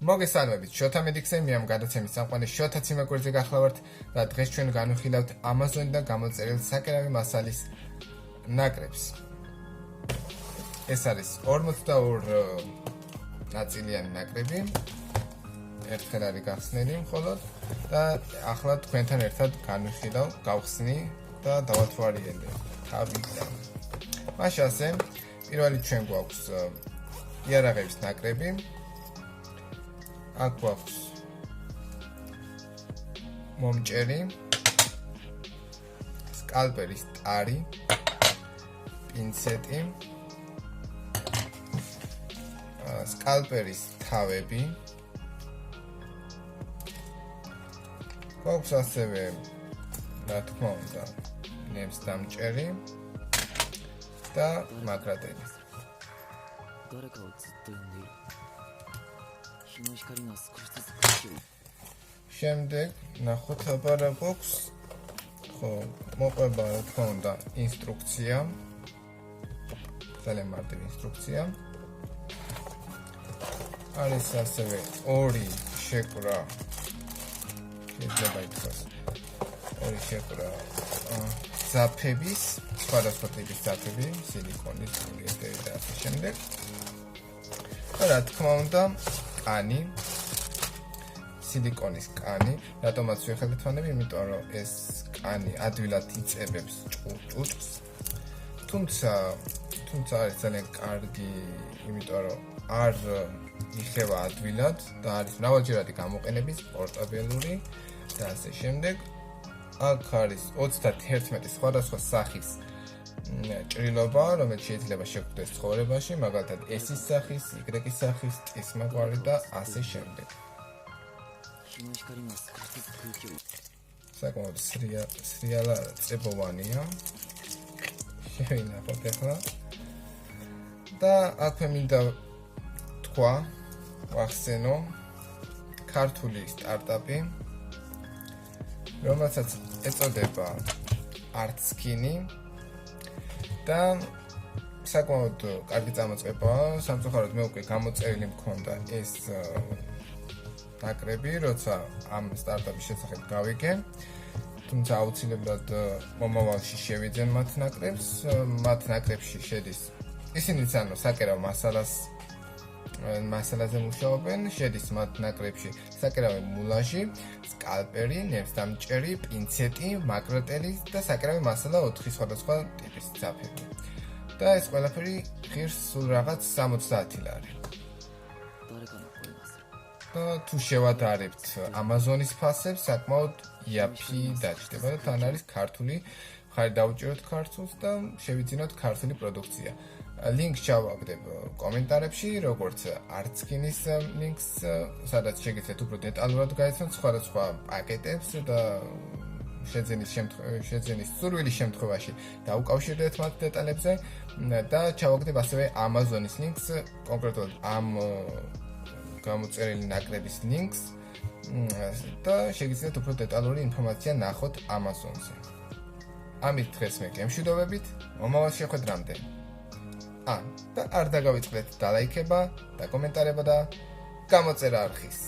მოგესალმებით, შოთა მედიქსზე მე ამ გადაცემის წამყვანი შოთა ციმაკურიძე გახლავართ და დღეს ჩვენ განვიხილავთ Amazon-დან გამოწერილ საკერავი მასალის ნაკრებს. ეს არის 42 ნაწილიანი ნაკრები. ერთხელ არის გახსნილი მხოლოდ და ახლა თქვენთან ერთად განვიხილავ, გავხსნი და დავათვალიერე თავიდან. მაშინ ასე, პირველი ჩვენ გვაქვს იარაღების ნაკრები. აქ გვაქვს მომჭერი, სკალპერის ტარი, პინცეტი, სკალპერის თავები. გვაქვს ასევე, რა თქმა უნდა, ნემს დამჭერი და მაგრატელი. შემდეგ ნახოთ აბარა გვაქვს ხო მოყვება რა თქმა უნდა ინსტრუქცია ძალიან მარტივი ინსტრუქცია არის ასევე ორი შეკვრა შეიძლება ითქვას ორი შეკვრა ზაფების სხვადასხვა ტიპის ზაფები სილიკონის პოლიესტერი და ასე შემდეგ რა თქმა უნდა კანი სილიკონის კანი რატომაც ვიხედავთ ფანები იმიტომ რომ ეს კანი ადვილად იწებებს ჭურჭელს თუმცა არის ძალიან კარგი იმიტომ რომ არ იხევა ადვილად და არის მრავალჯერადი გამოყენების პორტაბელური და ასე შემდეგ აქ არის 31 სხვადასხვა სახის ჭრილობა, რომელიც შეიძლება შეგვხვდეს ცხოვრებაში, მაგალითად S-ის სახის, Y-ის სახის, T-ის მაგვარი და ასე შემდეგ. საკმაოდ სრიალა წებოვანია. შევინახოთ ახლა. და აქვე მინდა თქვა, ვახსენო ქართული სტარტაპი, რომელსაც ეწოდება ArtSkin და საკმაოდ კარგი წამოწყებაა. სამწუხაროდ მე უკვე გამოწერილი მქონდა ეს ნაკრები, როცა ამ სტარტაპის შესახებ გავიგე. თუმცა აუცილებლად მომავალში შევიძენ მათ ნაკრებს. მათ ნაკრებში შედის ისინიც ანუ საკერავ მასალაზე მუშაობენ. შედის მათ ნაკრებში საკერავი მულაჟი, სკალპერი, ნემსდამჭერი, პინცეტი, მაგრატელი და საკერავი მასალა 4 სხვადასხვა ტიპის ზაფები. და ეს ყველაფერი ღირს სულ რაღაც 60 ლარი. და თუ შევადარებთ Amazon-ის ფასებს, საკმაოდ იაფი დაჭდება და თან არის ქართული, ხარი დავუჭიროთ ქართულს და შევიძინოთ ქართული პროდუქცია. ლინკს ჩავაგდებ კომენტარებში, როგორც ArtSkin-ის ლინკს, სადაც შეგიძლიათ უფრო დეტალურად გაიცნოთ სხვადასხვა პაკეტებს და შეძენის სურვილის შემთხვევაში დაუკავშირდეთ მათ დეტალებზე და ჩავაგდებ ასევე Amazon-ის ლინკს, კონკრეტულად ამ გამოწერილი ნაკრების ლინკს და შეგიძლიათ უფრო დეტალური ინფორმაცია ნახოთ Amazon-ზე. ამით დღეს მე გემშვიდობებით, მომავალ შეხვედრამდე. და არ დაგავიწყდეთ და ლაიქება და კომენტარება და გამოწერა არხის.